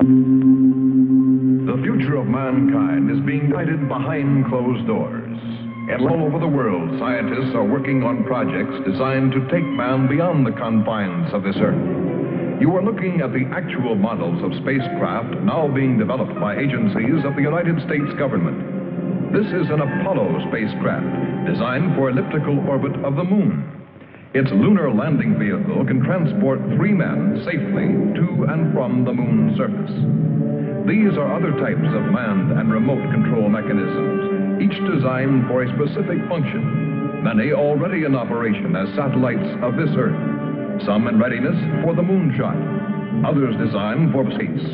The future of mankind is being guided behind closed doors. And all over the world, scientists are working on projects designed to take man beyond the confines of this Earth. You are looking at the actual models of spacecraft now being developed by agencies of the United States government. This is an Apollo spacecraft designed for elliptical orbit of the moon. Its lunar landing vehicle can transport 3 men safely to and from the moon's surface. These are other types of manned and remote control mechanisms, each designed for a specific function, many already in operation as satellites of this Earth, some in readiness for the moonshot, others designed for space,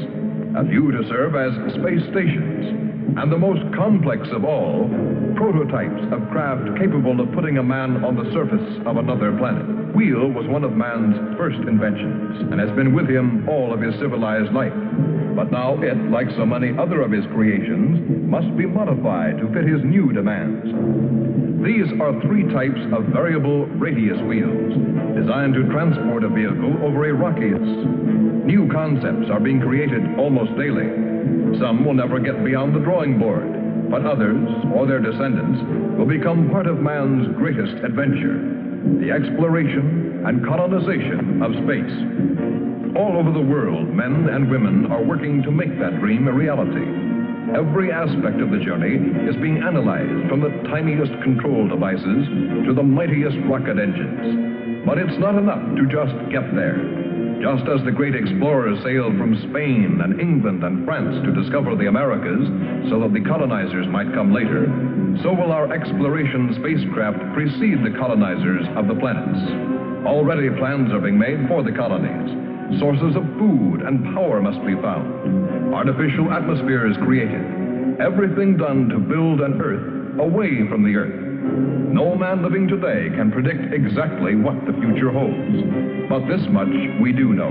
a few to serve as space stations, and the most complex of all, prototypes of craft capable of putting a man on the surface of another planet. Wheel was one of man's first inventions and has been with him all of his civilized life. But now it, like so many other of his creations, must be modified to fit his new demands. These are 3 types of variable radius wheels, designed to transport a vehicle over a rocky surface. New concepts are being created almost daily. Some will never get beyond the drawing board, but others, or their descendants, will become part of man's greatest adventure, the exploration and colonization of space. All over the world, men and women are working to make that dream a reality. Every aspect of the journey is being analyzed, from the tiniest control devices to the mightiest rocket engines. But it's not enough to just get there. Just as the great explorers sailed from Spain and England and France to discover the Americas so that the colonizers might come later, so will our exploration spacecraft precede the colonizers of the planets. Already plans are being made for the colonies. Sources of food and power must be found. Artificial atmospheres created. Everything done to build an Earth away from the Earth. No man living today can predict exactly what the future holds. But this much we do know.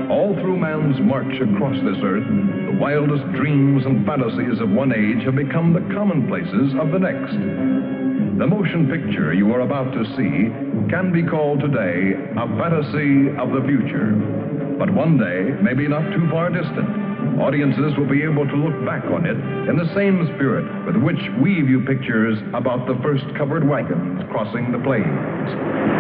All through man's march across this Earth, the wildest dreams and fantasies of one age have become the commonplaces of the next. The motion picture you are about to see can be called today a fantasy of the future. But one day, maybe not too far distant, audiences will be able to look back on it in the same spirit with which we view pictures about the first covered wagons crossing the plains.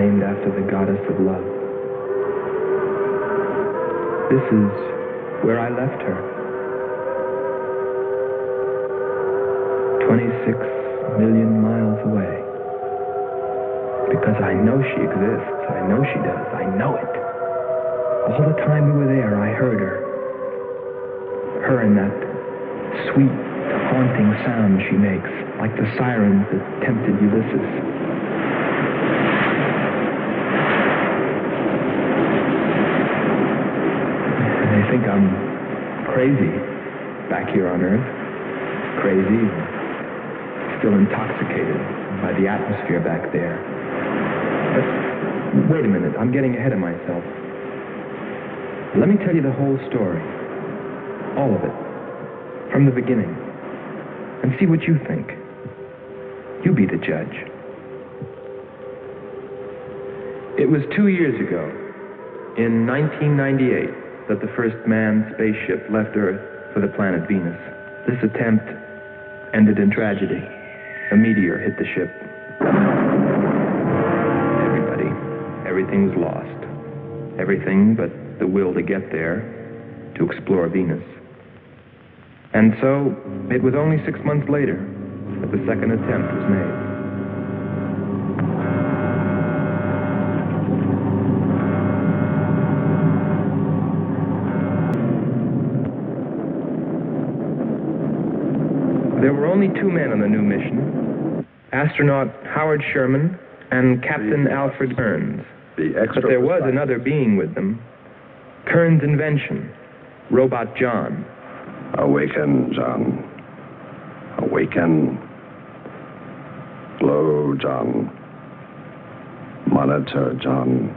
named after the goddess of love. This is where I left her. 26 million miles away. I know she exists. I know she does. I know it. All the time we were there, I heard her. Her and that sweet, haunting sound she makes, like the sirens that tempted Ulysses. They think I'm crazy back here on Earth. Crazy, still intoxicated by the atmosphere back there. But wait a minute, I'm getting ahead of myself. Let me tell you the whole story. All of it. From the beginning. And see what you think. You be the judge. It was 2 years ago, in 1998, that the first manned spaceship left Earth for the planet Venus. This attempt ended in tragedy. A meteor hit the ship. Everything's lost. Everything but the will to get there, to explore Venus. And so, it was only 6 months later that the second attempt was made. There were only 2 men on the new mission, astronaut Howard Sherman and Captain Alfred Kearns. But there was another being with them, Kearns' invention, Robot John. Awaken, John. Awaken. Slow, John. Monitor, John.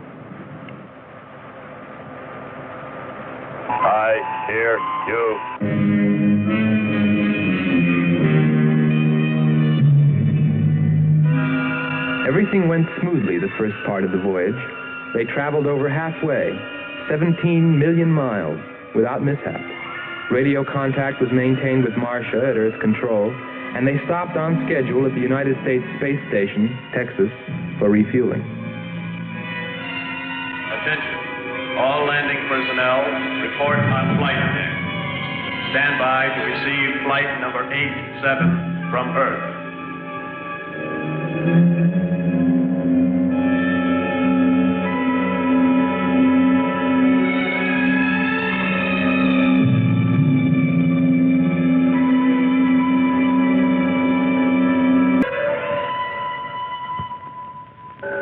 I hear you. Everything went smoothly the first part of the voyage. They traveled over halfway, 17 million miles, without mishap. Radio contact was maintained with Marcia at Earth Control, and they stopped on schedule at the United States Space Station, Texas, for refueling. Attention. All landing personnel, report on flight deck. Stand by to receive flight number 87 from Earth.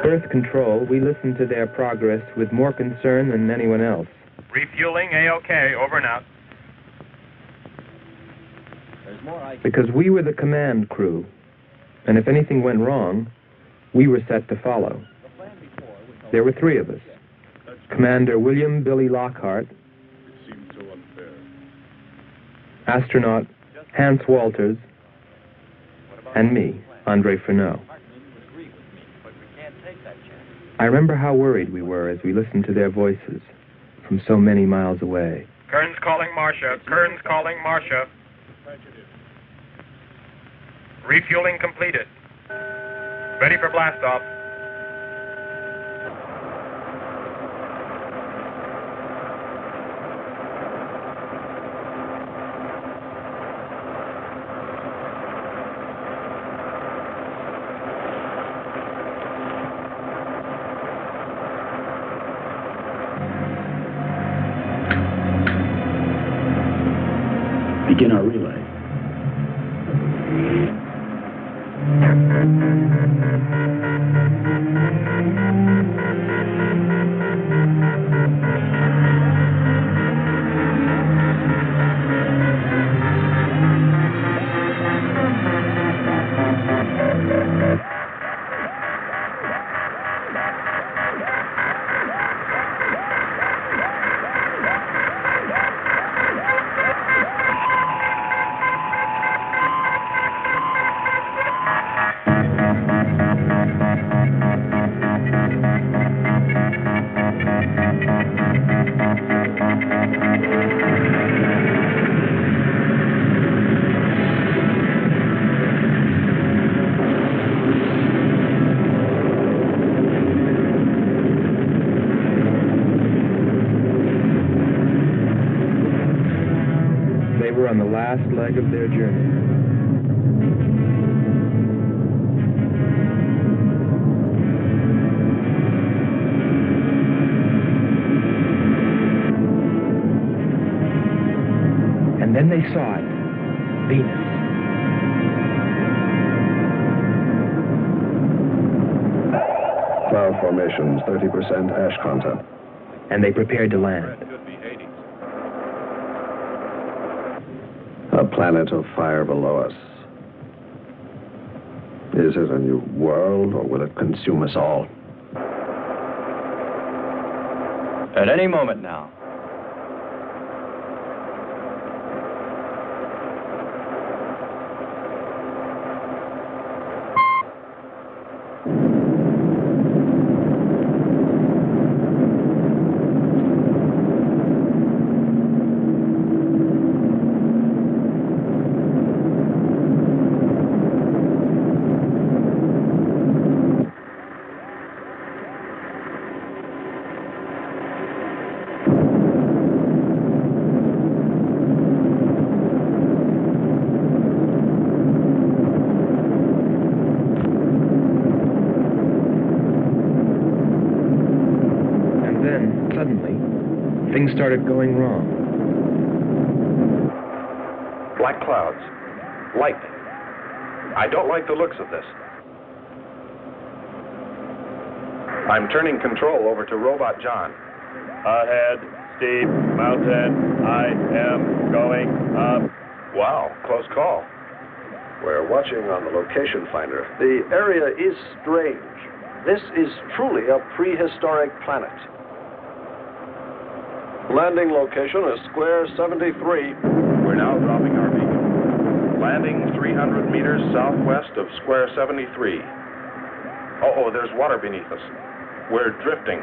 Earth Control, we listened to their progress with more concern than anyone else. Refueling A-OK, over and out. Because we were the command crew, and if anything went wrong, we were set to follow. There were 3 of us. Commander William Billy Lockhart, astronaut Hans Walters, and me, Andre Furneaux. I remember how worried we were as we listened to their voices from so many miles away. Kearns calling Marcia. Kearns calling Marcia. Refueling completed. Ready for blastoff. Begin our relay. On the last leg of their journey. finally saw it. Venus. Cloud formations, 30% ash content. And they prepared to land. A planet of fire below us. Is it a new world, or will it consume us all? At any moment now. Things started going wrong. Black clouds. Lightning. I don't like the looks of this. I'm turning control over to Robot John. Ahead, steep mountain. I am going up. Wow, close call. We're watching on the location finder. The area is strange. This is truly a prehistoric planet. Landing location is Square 73. We're now dropping our beacon. Landing 300 meters southwest of Square 73. Oh, there's water beneath us. We're drifting.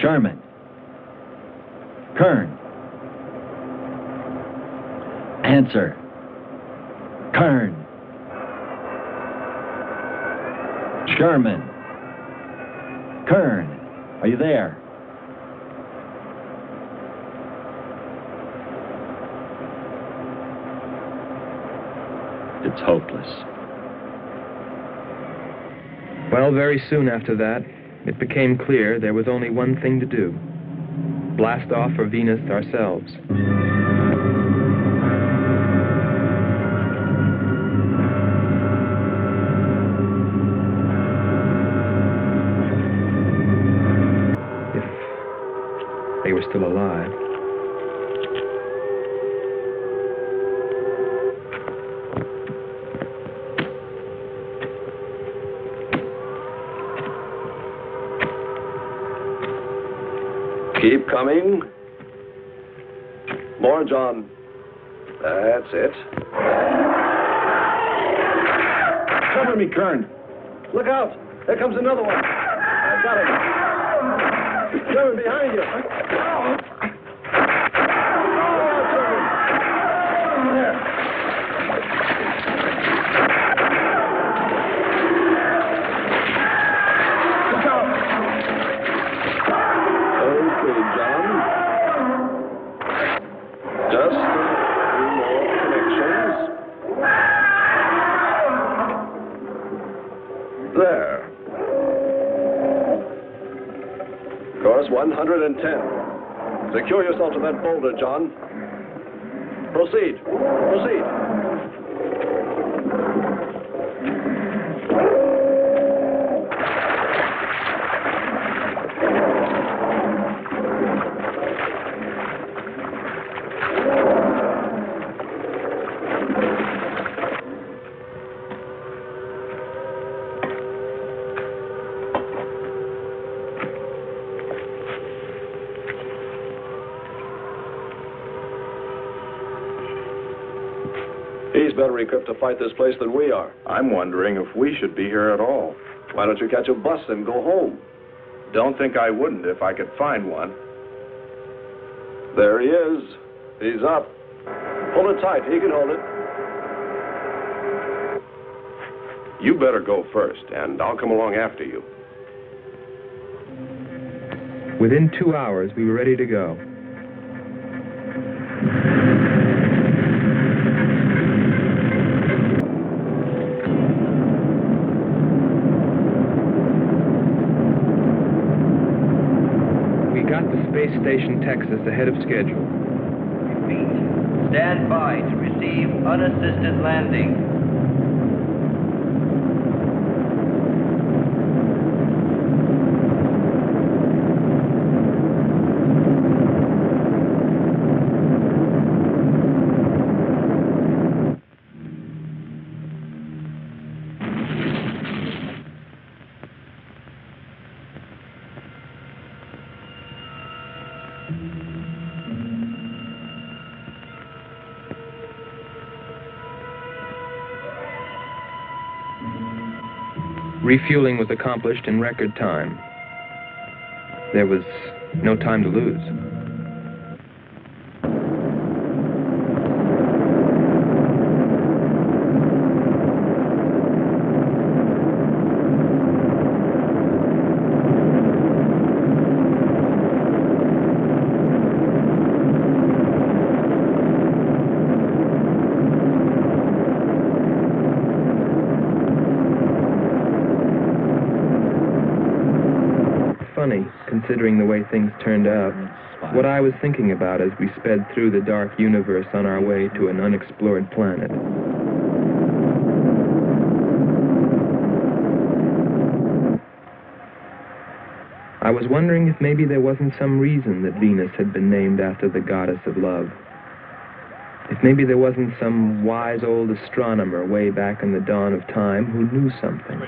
Sherman. Kern. Answer. Kern. Sherman. Kern, are you there? It's hopeless. Well, very soon after that, it became clear there was only one thing to do. Blast off for Venus ourselves. They were still alive. Keep coming. More, John. That's it. Cover me, Kern. Look out! There comes another one. I've got him. Sherman, behind you. There. Course 110. Secure yourself to that boulder, John. Proceed. Proceed. He's better equipped to fight this place than we are. I'm wondering if we should be here at all. Why don't you catch a bus and go home? Don't think I wouldn't if I could find one. There he is. He's up. Hold it tight. He can hold it. You better go first, and I'll come along after you. Within 2 hours, we were ready to go. Space Station, Texas, ahead of schedule. Repeat. Stand by to receive unassisted landing. Refueling was accomplished in record time. There was no time to lose. Funny, considering the way things turned out, what I was thinking about as we sped through the dark universe on our way to an unexplored planet. I was wondering if maybe there wasn't some reason that Venus had been named after the goddess of love. If maybe there wasn't some wise old astronomer way back in the dawn of time who knew something.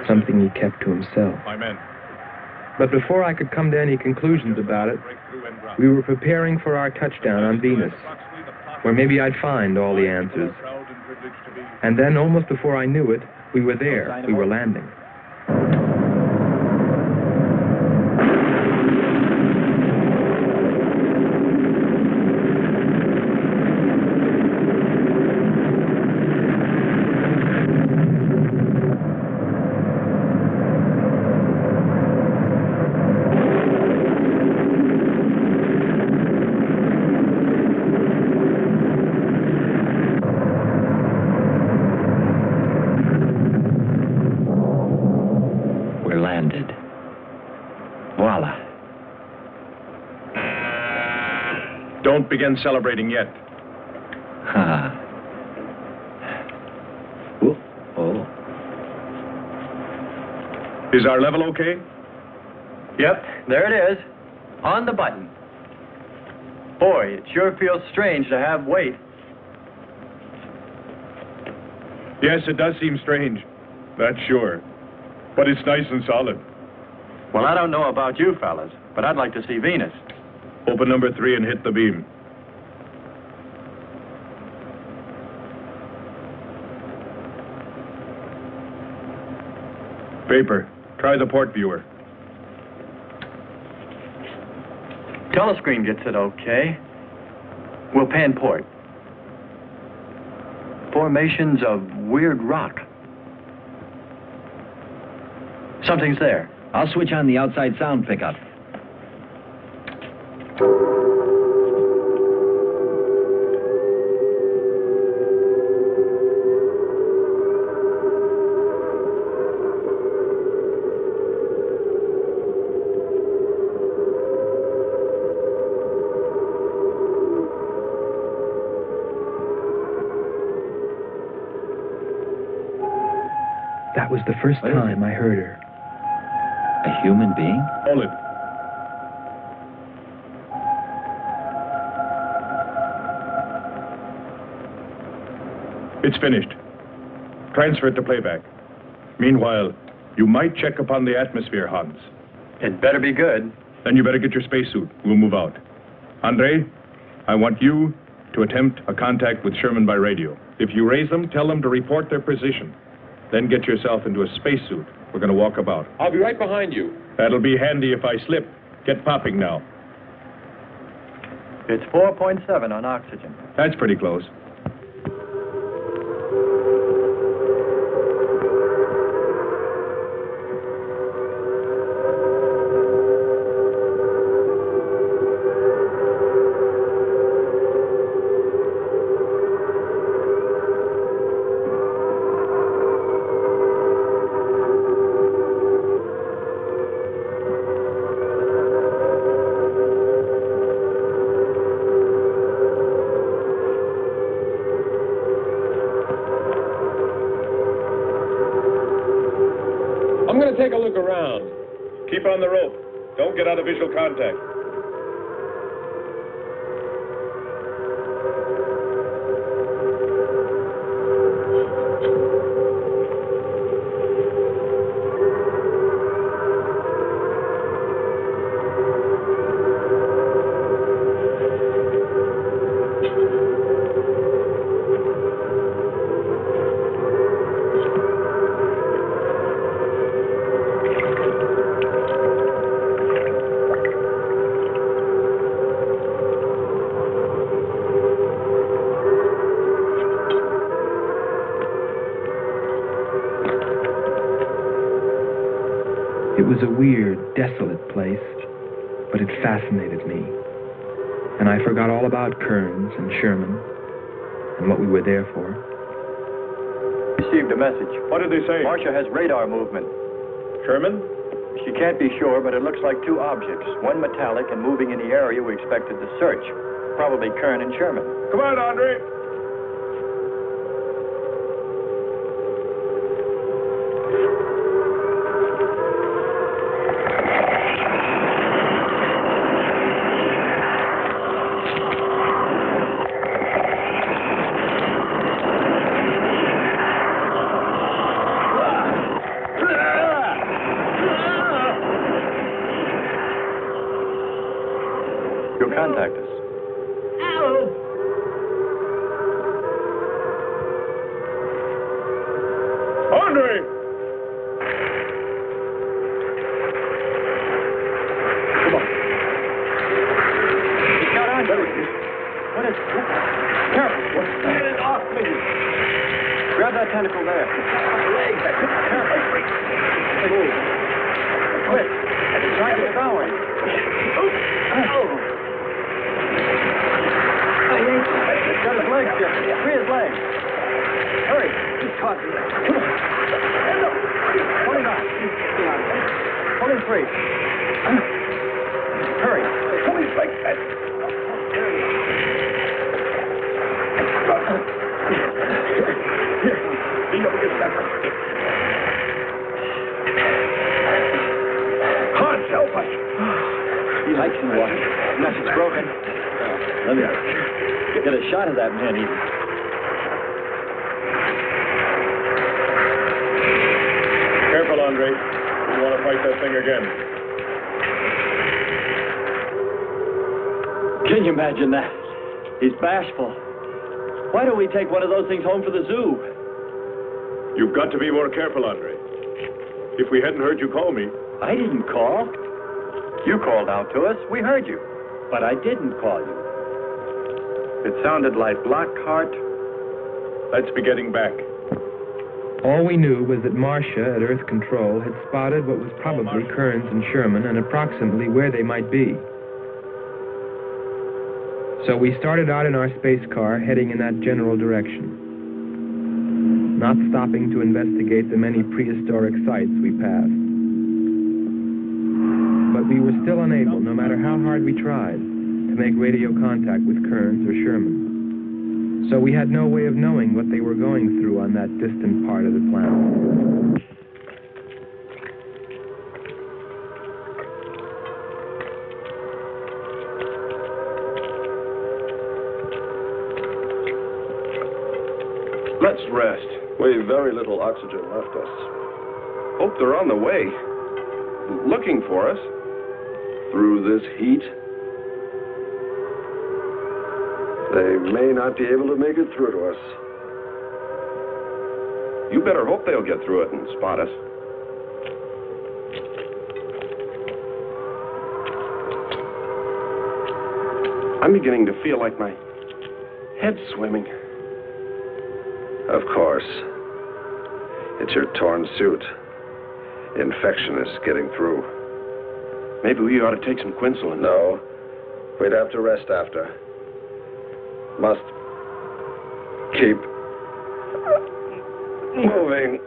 Something he kept to himself. My men. But before I could come to any conclusions about it, we were preparing for our touchdown on Venus, where maybe I'd find all the answers. And then, almost before I knew it, we were there. We were landing. Voila. Don't begin celebrating yet. Ha. Oh. Is our level okay? Yep, there it is. On the button. Boy, it sure feels strange to have weight. Yes, it does seem strange. That's sure. But it's nice and solid. Well, I don't know about you fellas, but I'd like to see Venus. Open number 3 and hit the beam. Paper, try the port viewer. Telescreen gets it okay. We'll pan port. Formations of weird rock. Something's there. I'll switch on the outside sound pickup. That was the first time I heard her. A human being? Hold it. It's finished. Transfer it to playback. Meanwhile, you might check upon the atmosphere, Hans. It better be good. Then you better get your spacesuit. We'll move out. Andre, I want you to attempt a contact with Sherman by radio. If you raise them, tell them to report their position. Then get yourself into a spacesuit. We're going to walk about. I'll be right behind you. That'll be handy if I slip. Get popping now. It's 4.7 on oxygen. That's pretty close. going to take a look around. Keep on the rope. Don't get out of visual contact. It was a weird, desolate place, but it fascinated me. And I forgot all about Kearns and Sherman and what we were there for. Received a message. What did they say? Marcia has radar movement. Sherman? She can't be sure, but it looks like two objects. One metallic and moving in the area we expected to search. Probably Kern and Sherman. Come on, Andre. You'll contact us. Andre! Come on. He's got on to it. What is... Careful. Get it off me. Grab that tentacle there. Leg. Careful. Move. Quick. It's trying to devour you. He's got his legs stiff. Free his legs. Hurry. He's caught. Come on. Pull him out. Pull him free. Hurry. Pull him like that. Lean up against that. Hans, help us. He likes in the water. Nothing's broken. Let me get a shot of that man. Careful, Andre. You want to fight that thing again. Can you imagine that? He's bashful. Why don't we take one of those things home for the zoo? You've got to be more careful, Andre. If we hadn't heard you call me... I didn't call. You called out to us. We heard you. But I didn't call you. It sounded like Lockhart. Let's be getting back. All we knew was that Marcia at Earth Control had spotted what was probably Kearns and Sherman and approximately where they might be. So we started out in our space car heading in that general direction, not stopping to investigate the many prehistoric sites we passed. But we were still unable, no matter how hard we tried, to make radio contact with Kearns or Sherman. So we had no way of knowing what they were going through on that distant part of the planet. Let's rest. We've very little oxygen left us. Hope they're on the way. Looking for us. Through this heat. They may not be able to make it through to us. You better hope they'll get through it and spot us. I'm beginning to feel like my head's swimming. Of course. It's your torn suit. Infection is getting through. Maybe we ought to take some quinsulin. No. We'd have to rest after. Must keep moving.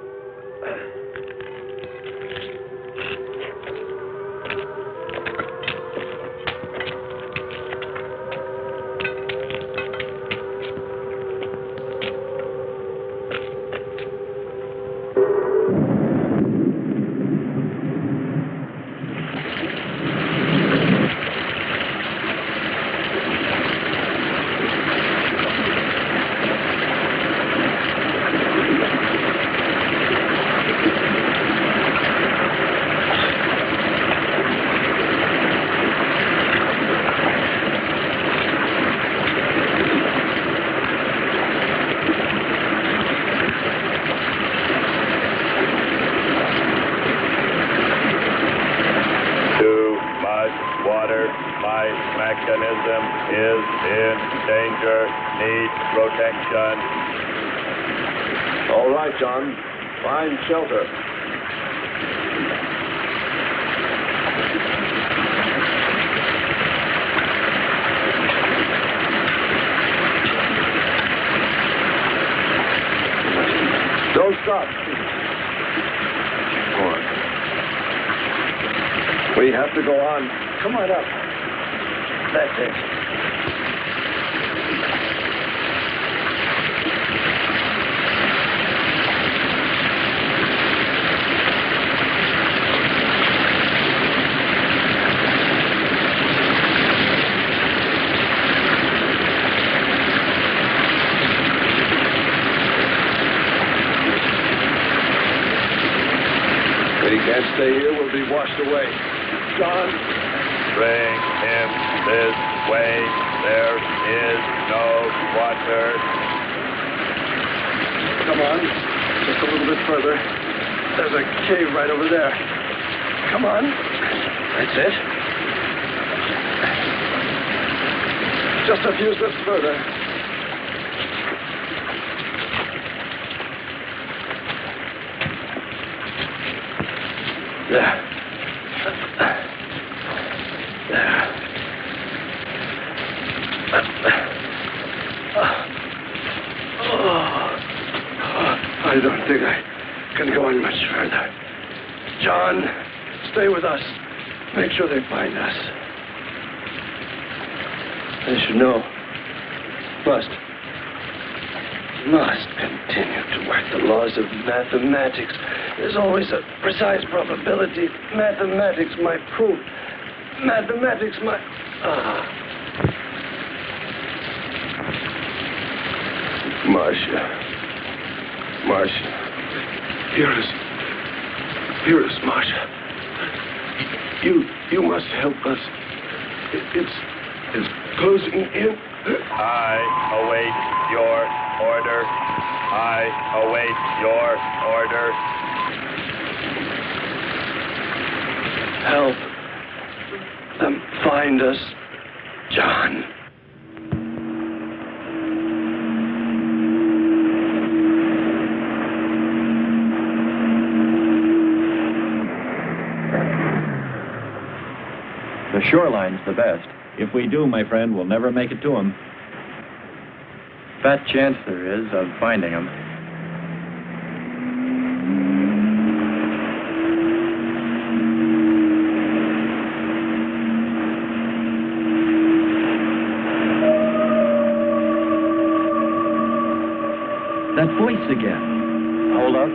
mechanism is in danger. Needs protection. All right, John. Find shelter. Don't stop. Go on. We have to go on. Come on up. That's it. We can't stay here. We'll be washed away. John. Bring him this way. There is no water. Come on. Just a little bit further. There's a cave right over there. Come on. That's it. Just a few steps further. There. I don't think I can go on much further. John, stay with us. Make sure they find us. They should know. Must continue to work the laws of mathematics. There's always a precise probability. Mathematics, my proof. Mathematics, my... Marcia. Hear us, Marcia. You must help us. It's closing in. I await your order. I await your order. Help them find us, John. The shoreline's the best. If we do, my friend, we'll never make it to them. Fat chance there is of finding them. That voice again. Hold up.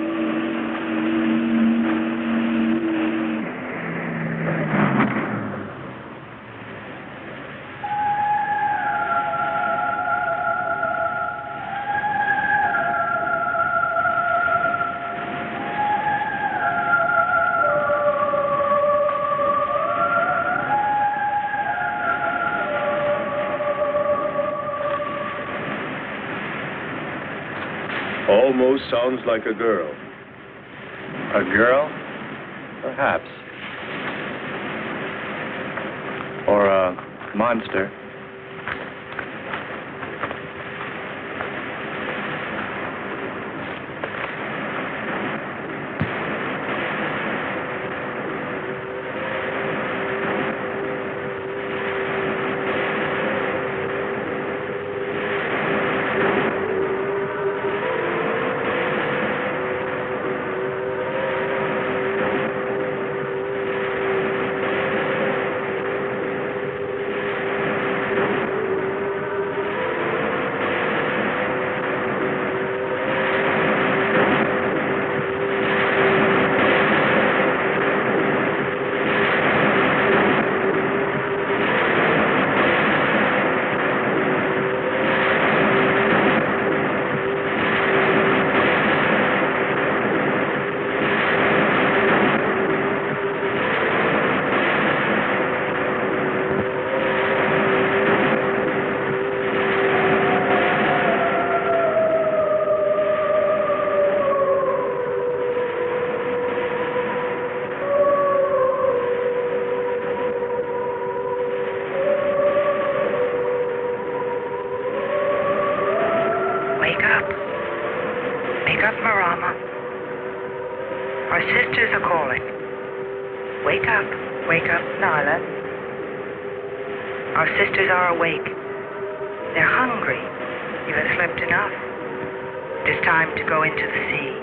Almost sounds like a girl. A girl? Perhaps. Or a monster. Wake up, Marama. Our sisters are calling. Wake up, Nyla. Our sisters are awake. They're hungry. You have slept enough. It is time to go into the sea.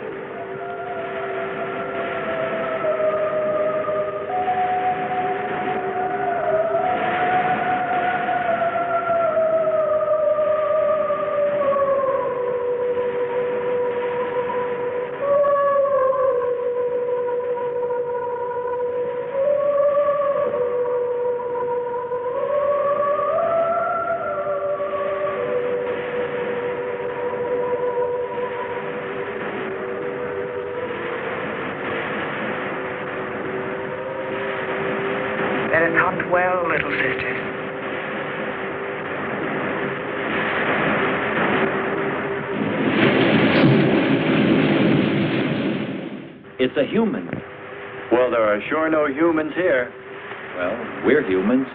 Let us hunt well, little sisters. It's a human. Well, there are sure no humans here. Well, we're humans.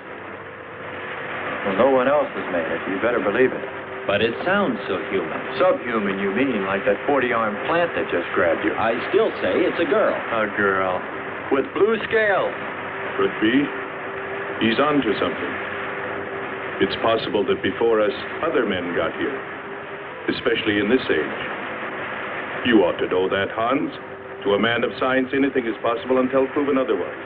Well, no one else has made it. You better believe it. But it sounds so human. Subhuman, you mean, like that 40-armed plant that just grabbed you. I still say it's a girl. A girl. With blue scales. Could be. He's on to something. It's possible that before us, other men got here. Especially in this age. You ought to know that, Hans. To a man of science, anything is possible until proven otherwise.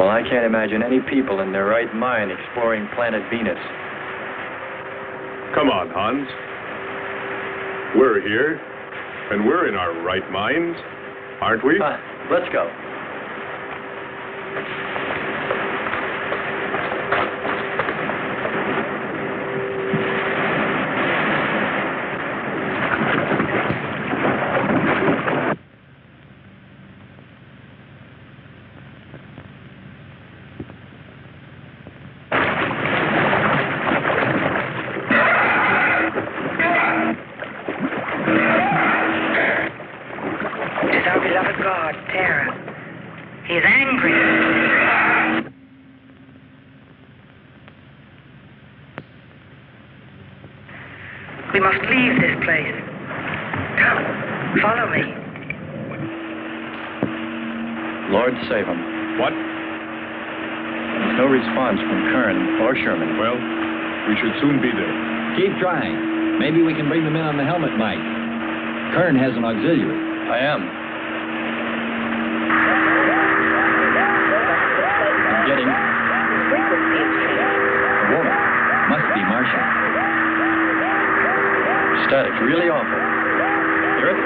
I can't imagine any people in their right mind exploring planet Venus. Come on, Hans. We're here, and we're in our right minds, aren't we? Let's go. We must leave this place. Come, follow me. Lord save him. What? There's no response from Kern or Sherman. Well, we should soon be there. Keep trying. Maybe we can bring them in on the helmet mic. Kern has an auxiliary. I am. I'm getting... A woman. Must be Marcia. Static's really awful. Hear it?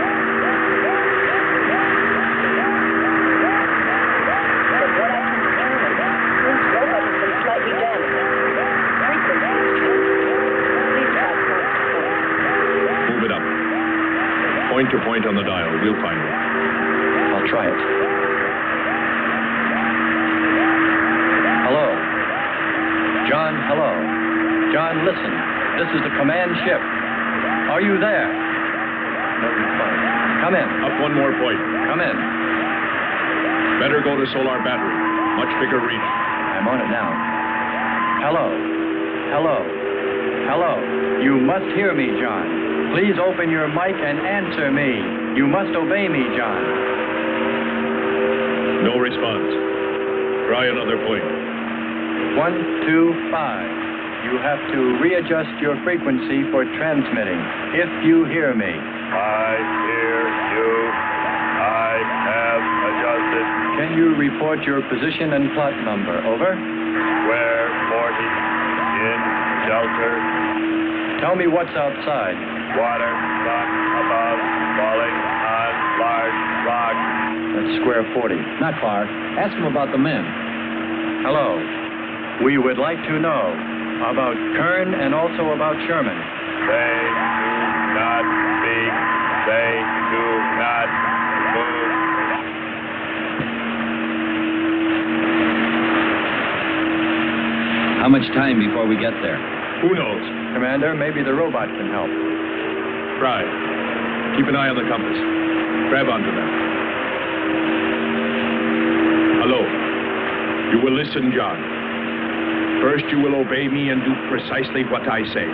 Move it up. Point to point on the dial. We'll find it. I'll try it. Hello. John, hello. John, listen. This is the command ship. Are you there? No response. Come in. Up one more point. Come in. Better go to solar battery. Much bigger reach. I'm on it now. Hello. Hello. Hello. You must hear me, John. Please open your mic and answer me. You must obey me, John. No response. Try another point. 1, 2, 5. You have to readjust your frequency for transmitting, if you hear me. I hear you. I have adjusted. Can you report your position and plot number? Over. Square 40. In shelter. Tell me what's outside. Water, sun above, falling on large rock. That's square 40. Not far. Ask him about the men. Hello. We would like to know about Kern and also about Sherman. They do not speak. They do not move. How much time before we get there? Who knows? Commander, maybe the robot can help. Try. Keep an eye on the compass. Grab onto them. Hello. You will listen, John. First, you will obey me and do precisely what I say.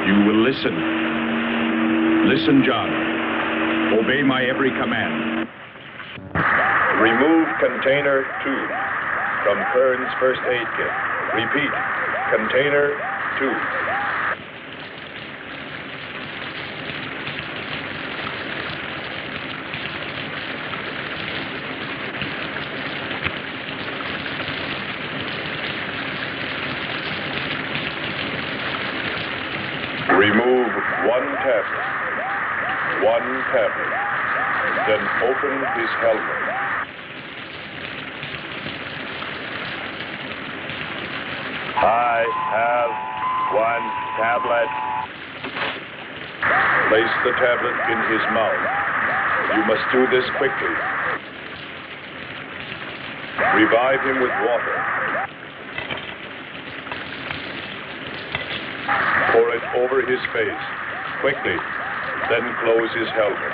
You will listen. Listen, John. Obey my every command. Remove container 2 from Kern's first aid kit. Repeat, container 2. Remove 1 tablet. 1 tablet. Then open his helmet. I have 1 tablet. Place the tablet in his mouth. You must do this quickly. Revive him with water. Pour it over his face. Quickly. Then close his helmet.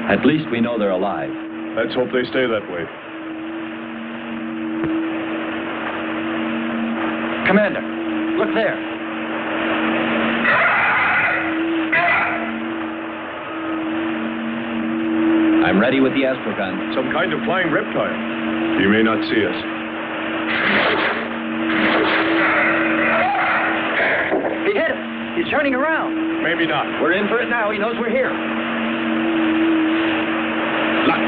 At least we know they're alive. Let's hope they stay that way. Commander, look there. I'm ready with the astrogun. Some kind of flying reptile. He may not see us. He hit us. He's turning around. Maybe not. We're in for it now. He knows we're here. Look.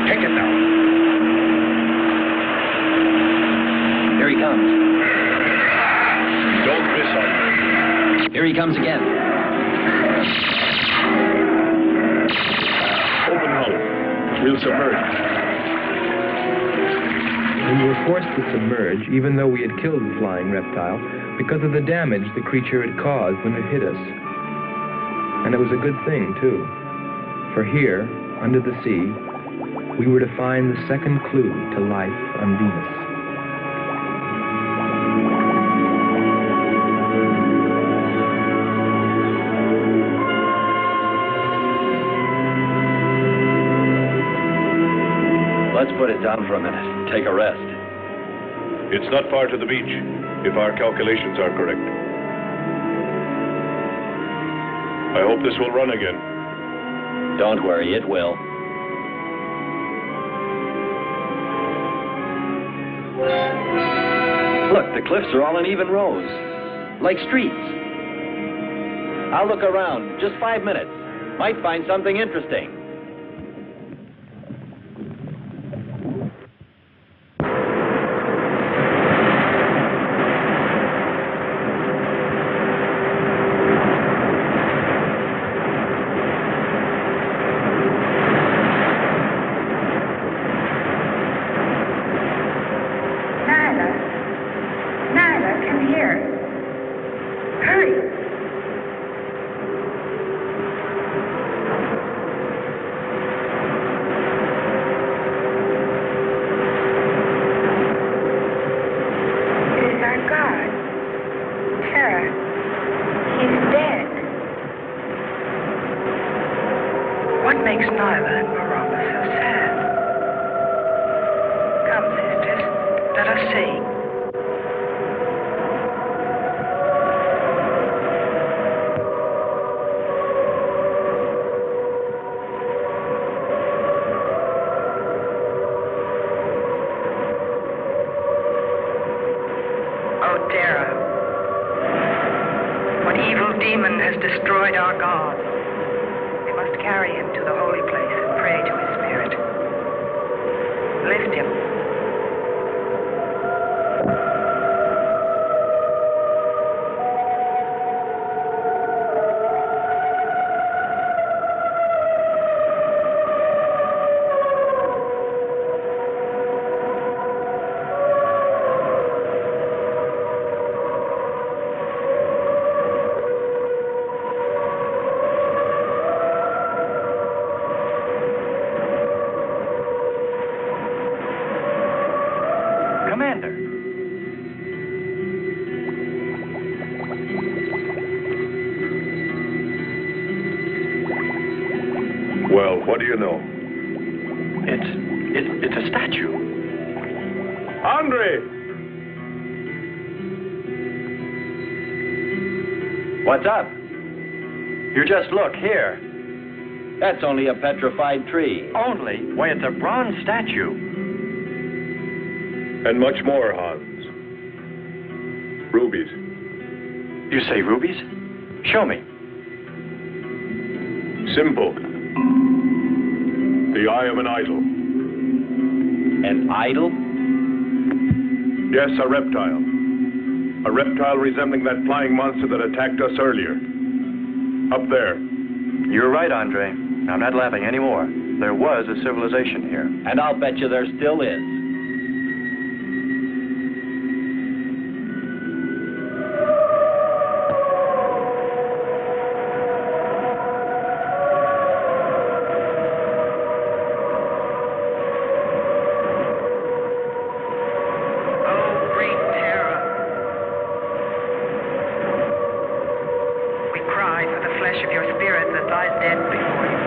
Take it now. Here he comes. Don't miss him. Here he comes again. Open hull. We'll submerge. We were forced to submerge, even though we had killed the flying reptile, because of the damage the creature had caused when it hit us. And it was a good thing, too. For here, under the sea, we were to find the second clue to life on Venus. Let's put it down for a minute. Take a rest. It's not far to the beach, if our calculations are correct. I hope this will run again. Don't worry, it will. Look, the cliffs are all in even rows, like streets. I'll look around, just 5 minutes. Might find something interesting. commander. Well, what do you know? It's a statue. Andre! What's up? You just look here. That's only a petrified tree. Only? Why, it's a bronze statue. And much more, Hans. Rubies. You say rubies? Show me. Simple. The eye of an idol. An idol? Yes, a reptile. A reptile resembling that flying monster that attacked us earlier. Up there. You're right, Andre. I'm not laughing anymore. There was a civilization here. And I'll bet you there still is. Oh, great terror. We cry for the flesh of your spirit that lies dead before you.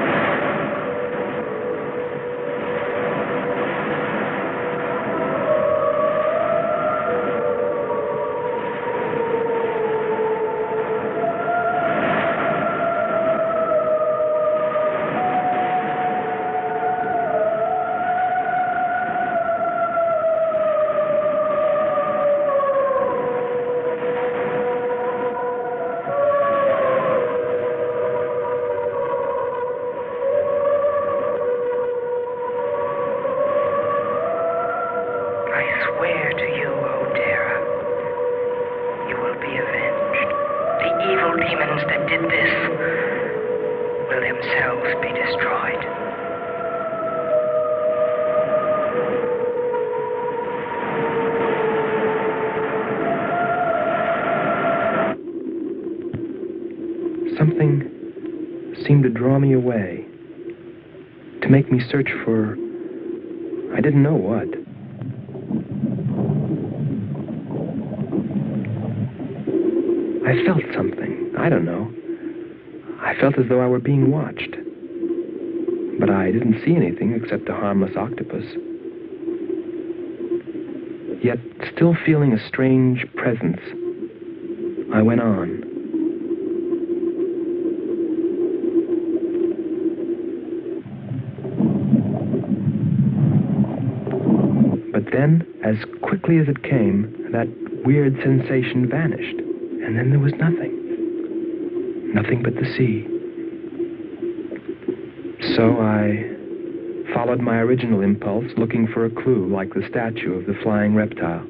I swear to you, O Terra, you will be avenged. The evil demons that did this will themselves be destroyed. Something seemed to draw me away, to make me search for, I didn't know what. I felt something. I don't know. I felt as though I were being watched. But I didn't see anything except a harmless octopus. Yet, still feeling a strange presence, I went on. But then, as quickly as it came, that weird sensation vanished. And then there was nothing. Nothing but the sea. So I followed my original impulse, looking for a clue like the statue of the flying reptile.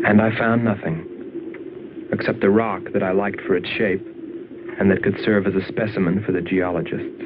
And I found nothing, except a rock that I liked for its shape and that could serve as a specimen for the geologists.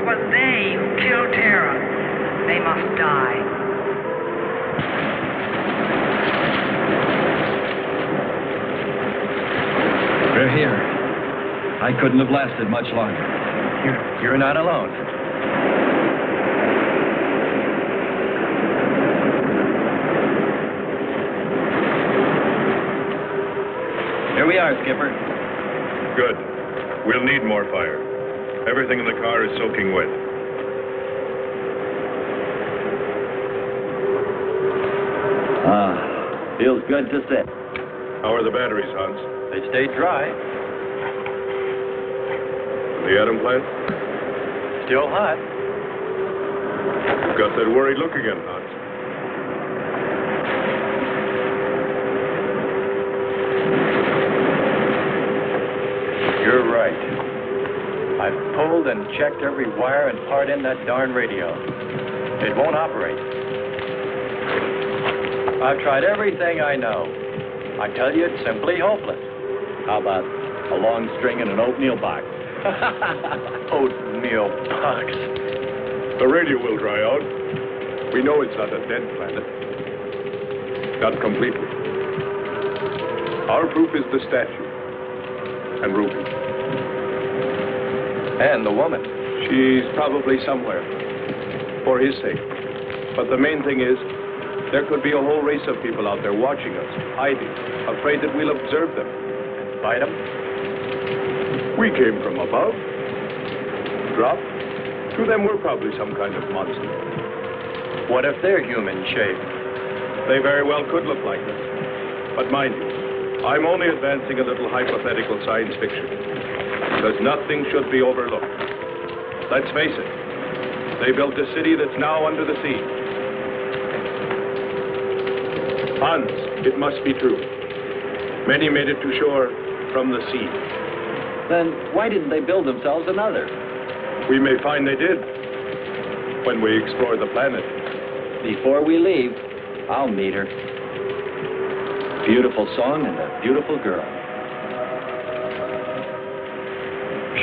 was they who killed Terra. They must die. We're here. I couldn't have lasted much longer. You're not alone. Here we are, Skipper. Good. We'll need more fire. Everything in the car is soaking wet. Feels good to sit. How are the batteries, Hans? They stayed dry. The atom plant? Still hot. You've got that worried look again, Hans. You're right. I've pulled and checked every wire and part in that darn radio. It won't operate. I've tried everything I know. I tell you, it's simply hopeless. How about a long string and an oatmeal box? Oatmeal box. The radio will dry out. We know it's not a dead planet. Not completely. Our proof is the statue. And Ruby. And the woman. She's probably somewhere. For his sake. But the main thing is, there could be a whole race of people out there watching us, hiding, afraid that we'll observe them. Fight them? We came from above. Dropped. To them, we're probably some kind of monster. What if they're human shape? They very well could look like us. But mind you, I'm only advancing a little hypothetical science fiction. Because nothing should be overlooked. Let's face it. They built a city that's now under the sea. Hans, it must be true. Many made it to shore from the sea. Then why didn't they build themselves another? We may find they did when we explore the planet. Before we leave, I'll meet her. Beautiful song and a beautiful girl.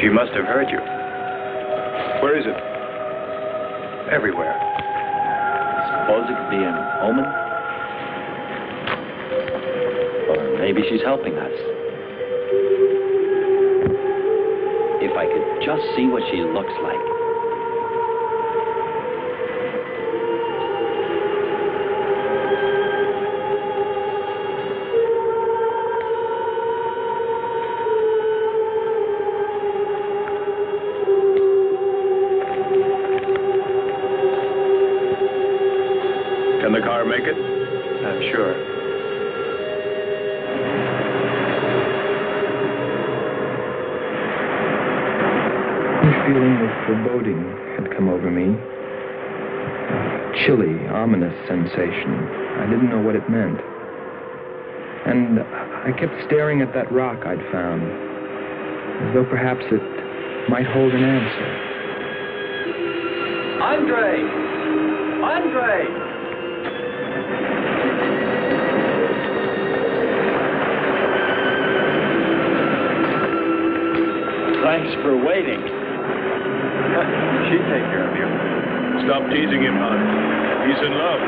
She must have heard you. Where is it? Everywhere. Suppose it could be an omen? Or maybe she's helping us. If I could just see what she looks like. Can the car make it? I'm sure. A feeling of foreboding had come over me. A chilly, ominous sensation. I didn't know what it meant. And I kept staring at that rock I'd found, as though perhaps it might hold an answer. Andre! Andre! Thanks for waiting. She'd take care of you. Stop teasing him, Hans. He's in love.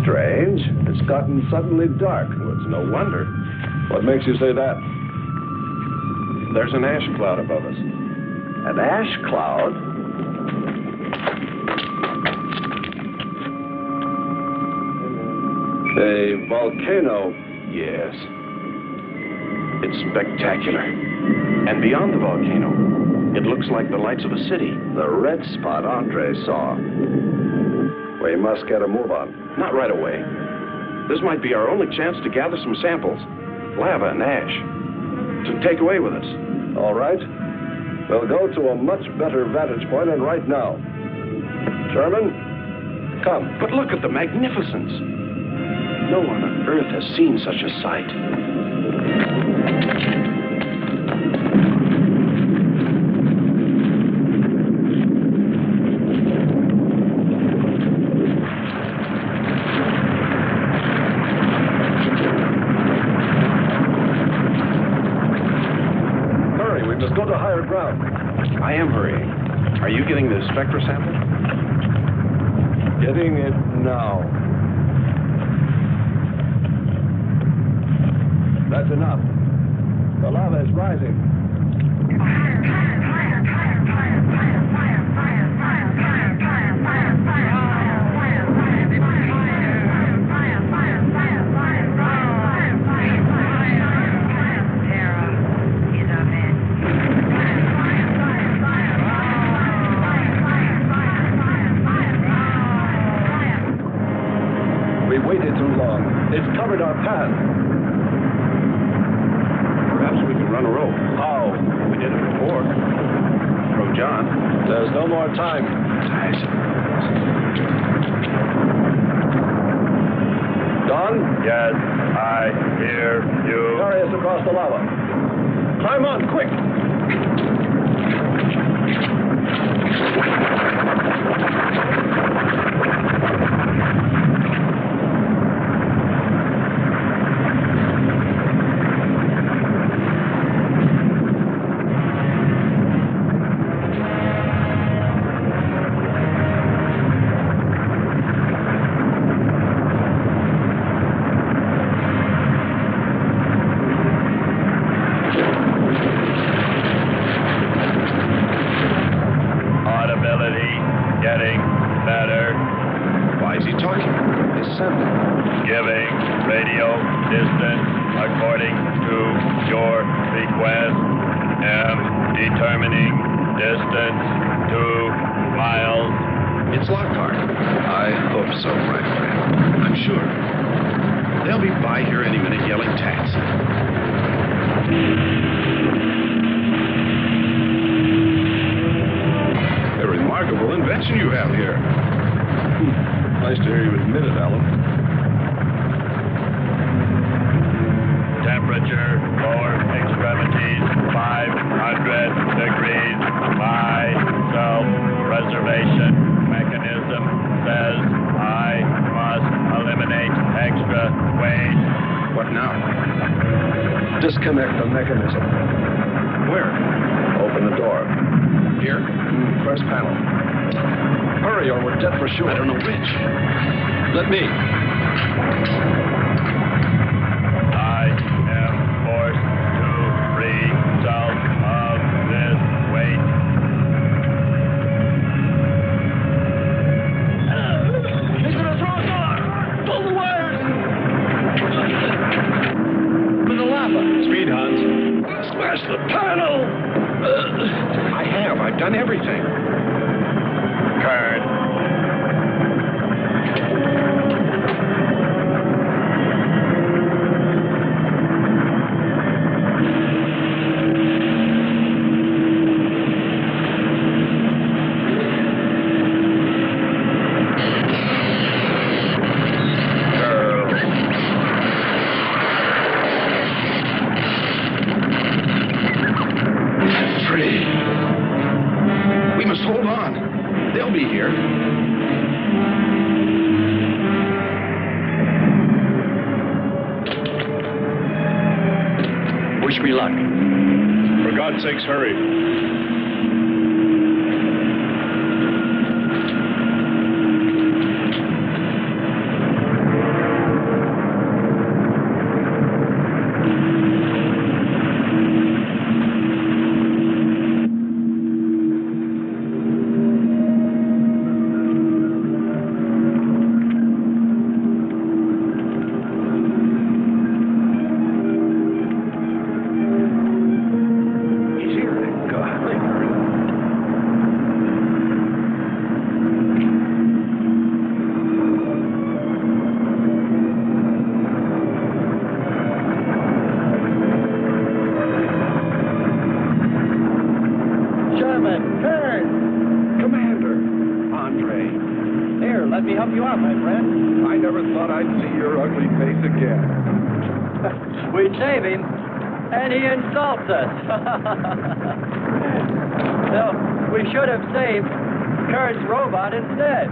strange. It's gotten suddenly dark. Well, it's no wonder. What makes you say that? There's an ash cloud above us. An ash cloud? A volcano. Yes. It's spectacular. And beyond the volcano, it looks like the lights of a city. The red spot Andre saw. We must get a move on. Not right away. This might be our only chance to gather some samples, lava and ash, to take away with us. All right. We'll go to a much better vantage point, and right now. Sherman, come. But look at the magnificence. No one on Earth has seen such a sight. Hurry, we must go to higher ground. I am hurrying. Are you getting the spectra sample? Getting it now. That's enough. The lava is rising. We waited too long. It's covered our path. Perhaps we can run a rope. How? We did it before. From John. There's no more time. Don? Yes, I hear you. Carry us across the lava. Climb on, quick! Audibility getting better. Why is he talking? Descend. Giving radio distance according to your request. Am determining distance 2 miles. It's Lockhart. I hope so, my friend. I'm sure. They'll be by here any minute yelling taxi. A remarkable invention you have here. Nice to hear you admit it, Alan. Temperature, lower extremities, 500 degrees. My self-preservation mechanism says I must eliminate extra weight. What now? Disconnect the mechanism. Where? Open the door. Here? First panel. Hurry or we're dead for sure. I don't know which. Let me. I am forced to free myself of this weight. He's gonna throw us off! Pull the wires! For the lava! Speed, Hans. Smash the panel! I have. I've done everything. Kern. Free. We must hold on. They'll be here. Wish me luck. For God's sakes, hurry. you are, my friend. I never thought I'd see your ugly face again. We save him, and he insults us. No, we should have saved Kurt's robot instead.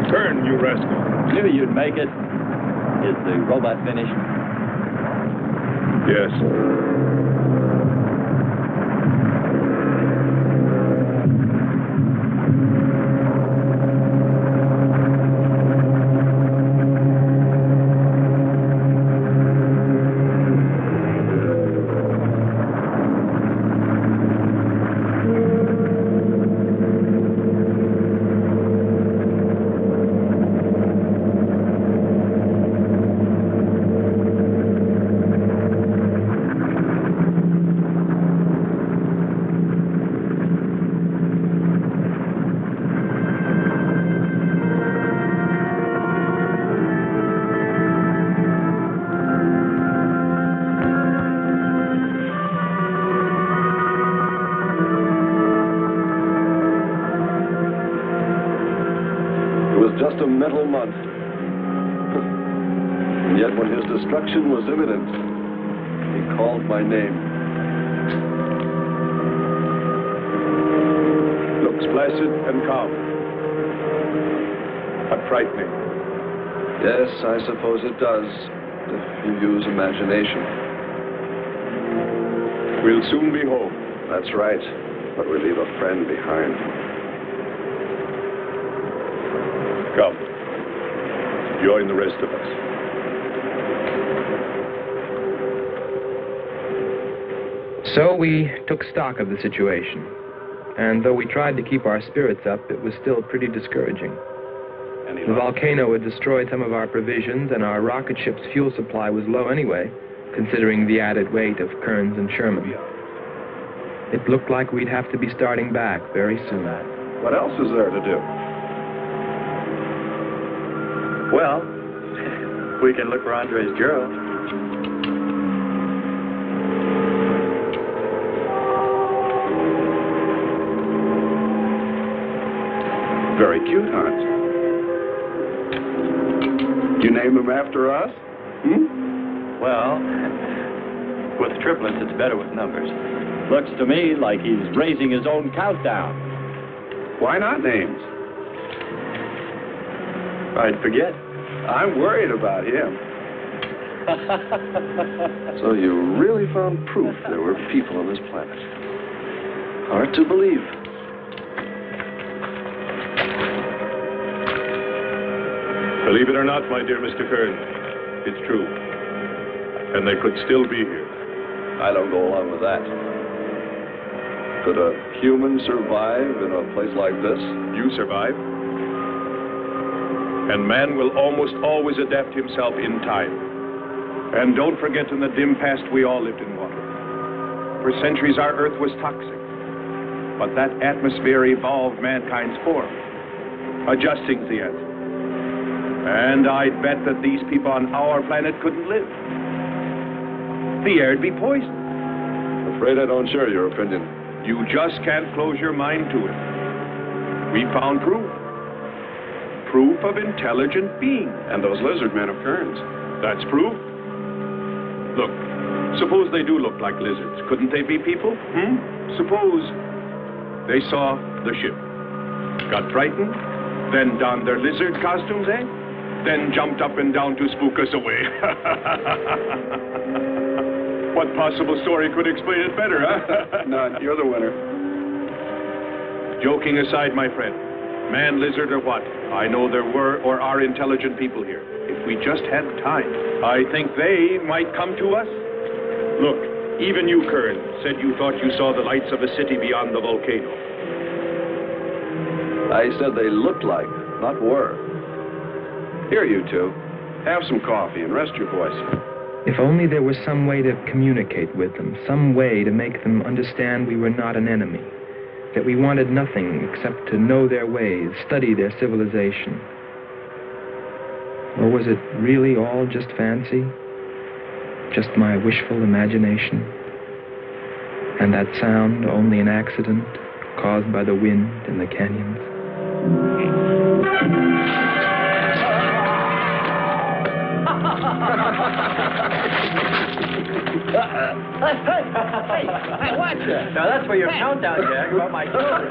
Turn, you rascal. Knew you'd make it. Is the robot finished? Yes. Just a mental month. And yet when his destruction was imminent, he called my name. Looks placid and calm. But frightening. Yes, I suppose it does, if you use imagination. We'll soon be home. That's right, but we leave a friend behind. Come. Join the rest of us. So we took stock of the situation. And though we tried to keep our spirits up, it was still pretty discouraging. The volcano had destroyed some of our provisions, and our rocket ship's fuel supply was low anyway, considering the added weight of Kearns and Sherman. It looked like we'd have to be starting back very soon. What else is there to do? Well, we can look for Andre's girl. Very cute, Hans. You name him after us? Well, with triplets, it's better with numbers. Looks to me like he's raising his own countdown. Why not names? I'd forget. I'm worried about him. So you really found proof there were people on this planet. Hard to believe. Believe it or not, my dear Mr. Kern, it's true. And they could still be here. I don't go along with that. Could a human survive in a place like this? You survive. And man will almost always adapt himself in time. And don't forget, in the dim past, we all lived in water. For centuries, our Earth was toxic. But that atmosphere evolved mankind's form, adjusting the answer. And I'd bet that these people on our planet couldn't live. The air'd be poisoned. Afraid I don't share your opinion. You just can't close your mind to it. We found proof. Proof of intelligent beings. And those lizard men of Kearns. That's proof. Look, suppose they do look like lizards. Couldn't they be people? Suppose they saw the ship, got frightened, then donned their lizard costumes, then jumped up and down to spook us away. What possible story could explain it better, huh? None. You're the winner. Joking aside, my friend, man, lizard, or what, I know there were or are intelligent people here. If we just had time, I think they might come to us. Look, even you, Kern, said you thought you saw the lights of a city beyond the volcano. I said they looked like, not were. Here, you two. Have some coffee and rest your voice. If only there was some way to communicate with them, some way to make them understand we were not an enemy, that we wanted nothing except to know their ways, study their civilization. Or was it really all just fancy? Just my wishful imagination? And that sound only an accident, caused by the wind and the canyons. Hey, watch it. Now that's for your countdown, Jack, about my children.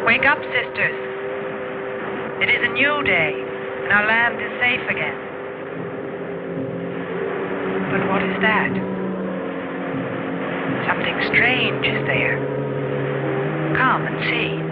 Wake up, sisters. It is a new day, and our land is safe again. But what is that? Something strange is there. Come and see.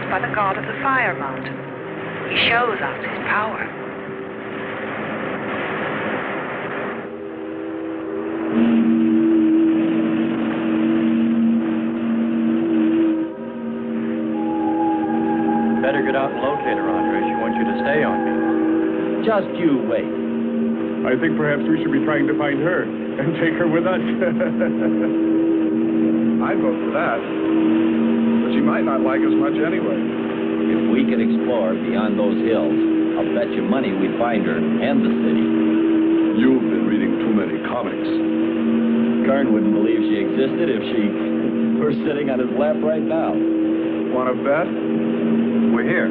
By the god of the fire mountain. He shows us his power. Better get out and locate her, Andre. She wants you to stay on me. Just you wait. I think perhaps we should be trying to find her and take her with us. I'd vote for that. But she might not like us much anyway. If we could explore beyond those hills, I'll bet you money we'd find her and the city. You've been reading too many comics. Kern wouldn't believe she existed if she were sitting on his lap right now. Want to bet? We're here.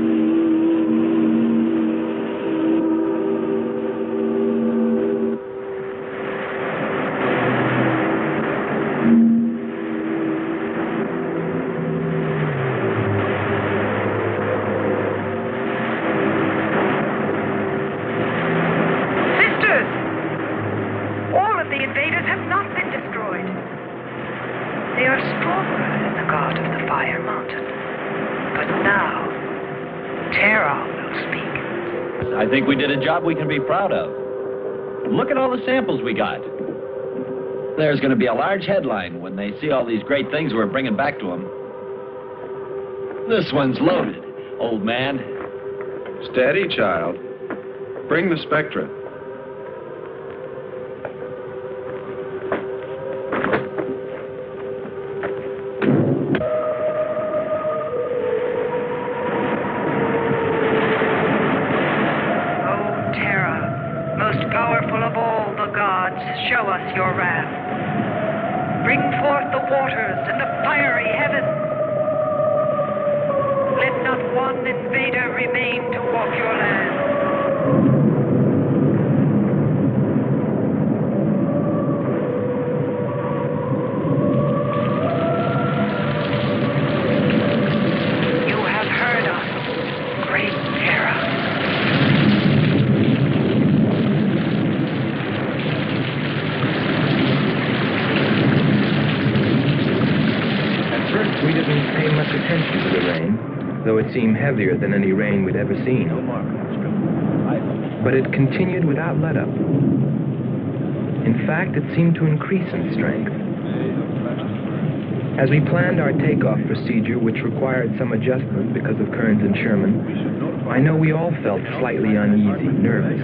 I think we did a job we can be proud of. Look at all the samples we got. There's going to be a large headline when they see all these great things we're bringing back to them. This one's loaded, old man. Steady, child. Bring the spectra. Show us your wrath. Bring forth the waters and the fiery heaven. Let not one invader remain to walk your land. You have heard us, great terror. We didn't pay much attention to the rain, though it seemed heavier than any rain we'd ever seen. But it continued without let-up. In fact, it seemed to increase in strength. As we planned our takeoff procedure, which required some adjustment because of Kearns and Sherman, I know we all felt slightly uneasy, nervous,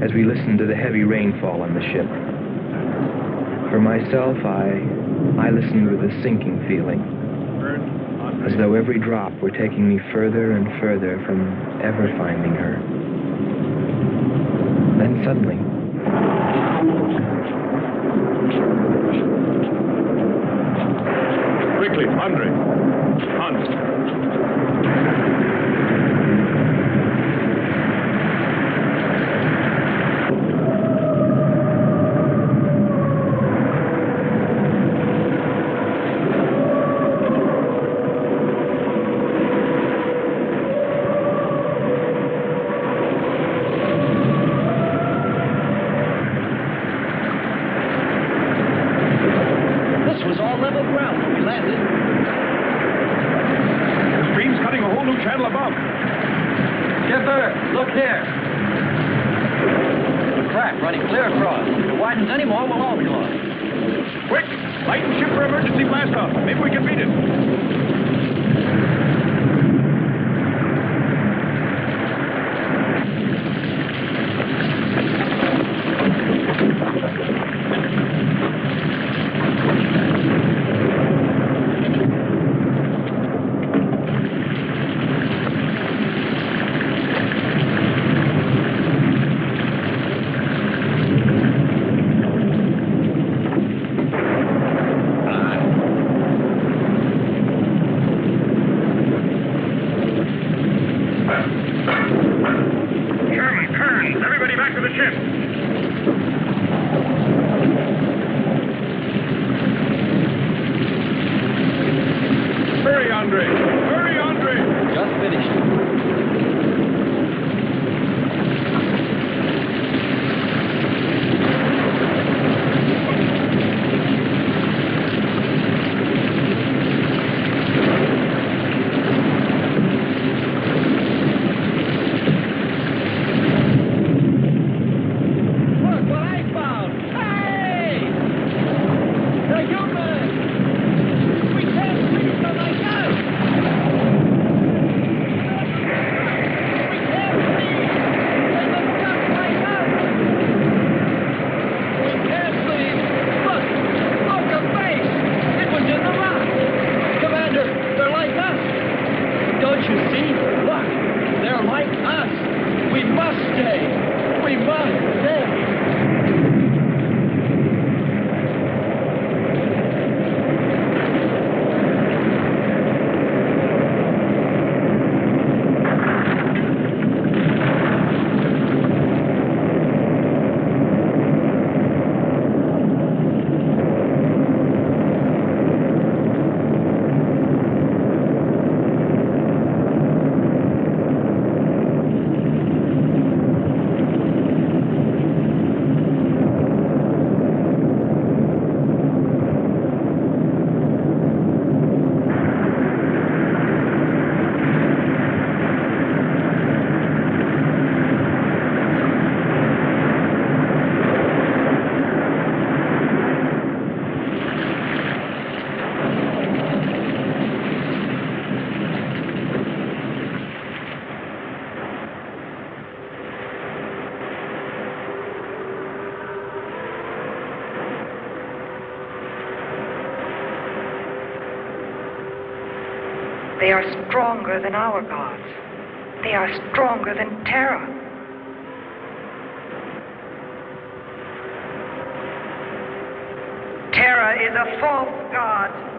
as we listened to the heavy rainfall on the ship. For myself, I listened with a sinking feeling, as though every drop were taking me further and further from ever finding her. Then suddenly, Quickly, Andre. Hans. They are stronger than our gods. They are stronger than Terra. Terra is a false god.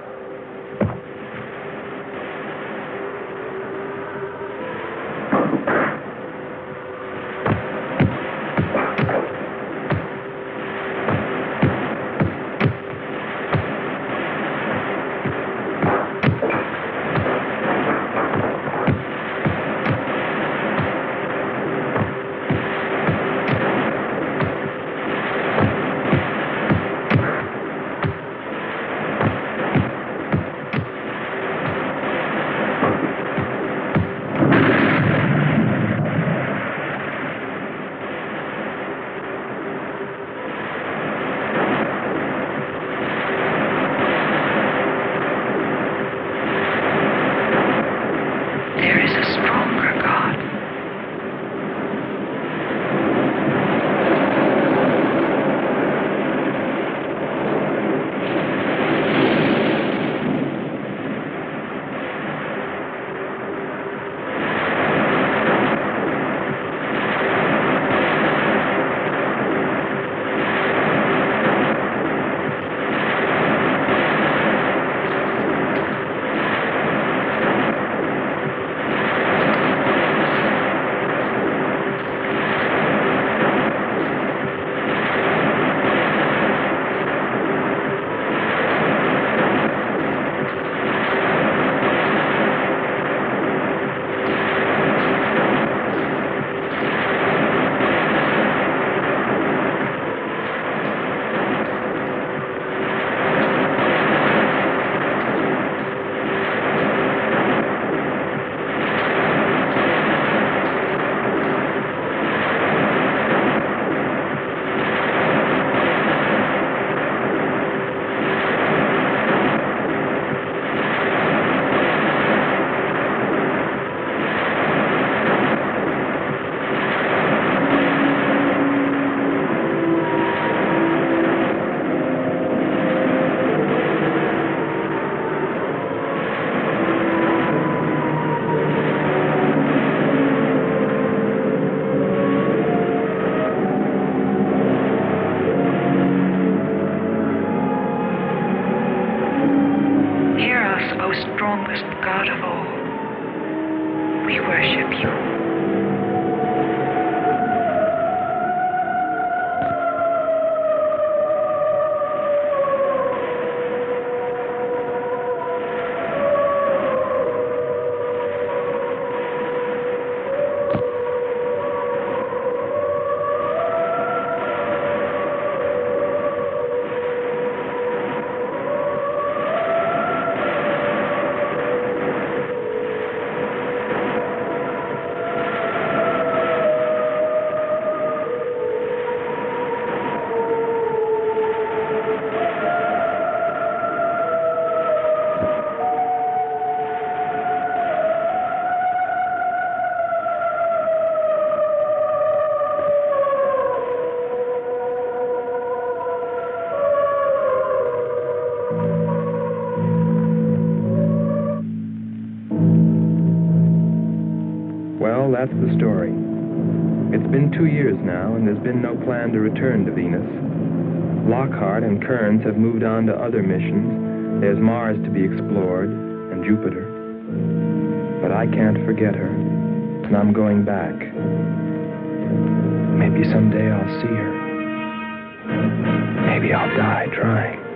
We worship you. Well, that's the story. It's been 2 years now, and there's been no plan to return to Venus. Lockhart and Kearns have moved on to other missions. There's Mars to be explored, and Jupiter. But I can't forget her, and I'm going back. Maybe someday I'll see her. Maybe I'll die trying.